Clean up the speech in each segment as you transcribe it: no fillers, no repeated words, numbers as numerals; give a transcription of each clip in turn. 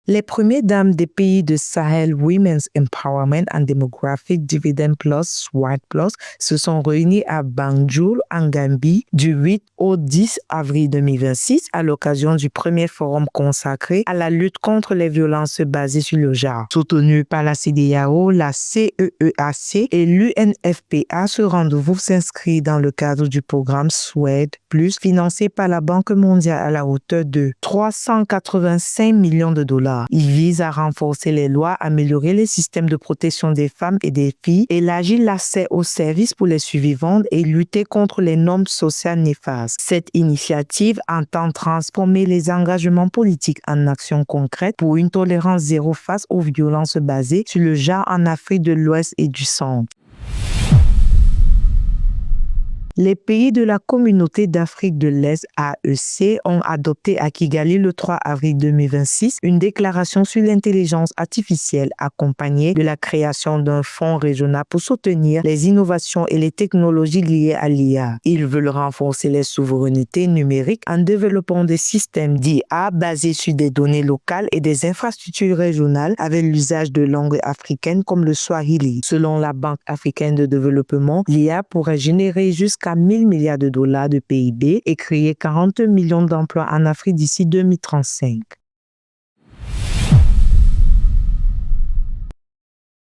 Les premières dames des pays de Sahel Women's Empowerment and Demographic Dividend Plus, SWAD Plus, se sont réunies à Banjul, en Gambie, du 8 au 10 avril 2026 à l'occasion du premier forum consacré à la lutte contre les violences basées sur le genre. Soutenu par la CEDEAO, la CEEAC et l'UNFPA, ce rendez-vous s'inscrit dans le cadre du programme SWAD Plus, financé par la Banque mondiale à la hauteur de 385 millions de dollars. Il vise à renforcer les lois, améliorer les systèmes de protection des femmes et des filles, élargir l'accès aux services pour les survivantes et lutter contre les normes sociales néfastes. Cette initiative entend transformer les engagements politiques en actions concrètes pour une tolérance zéro face aux violences basées sur le genre en Afrique de l'Ouest et du Centre. Les pays de la Communauté d'Afrique de l'Est, AEC, ont adopté à Kigali le 3 avril 2026 une déclaration sur l'intelligence artificielle accompagnée de la création d'un fonds régional pour soutenir les innovations et les technologies liées à l'IA. Ils veulent renforcer les souverainetés numériques en développant des systèmes d'IA basés sur des données locales et des infrastructures régionales avec l'usage de langues africaines comme le Swahili. Selon la Banque africaine de développement, l'IA pourrait générer jusqu'à 1 000 milliards de dollars de PIB et créer 40 millions d'emplois en Afrique d'ici 2035.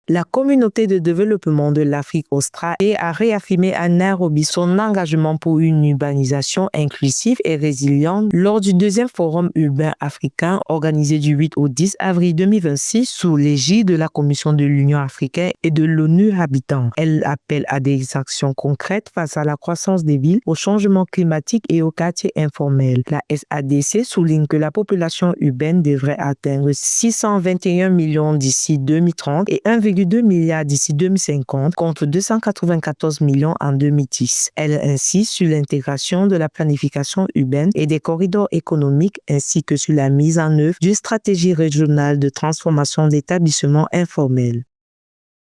La communauté de développement de l'Afrique australe a réaffirmé à Nairobi son engagement pour une urbanisation inclusive et résiliente lors du deuxième forum urbain africain organisé du 8 au 10 avril 2026 sous l'égide de la Commission de l'Union africaine et de l'ONU Habitat. Elle appelle à des actions concrètes face à la croissance des villes, au changement climatique et aux quartiers informels. La SADC souligne que la population urbaine devrait atteindre 621 millions d'ici 2030 et 1,2 milliards d'ici 2050 contre 294 millions en 2010. Elle insiste sur l'intégration de la planification urbaine et des corridors économiques ainsi que sur la mise en œuvre d'une stratégie régionale de transformation d'établissements informels.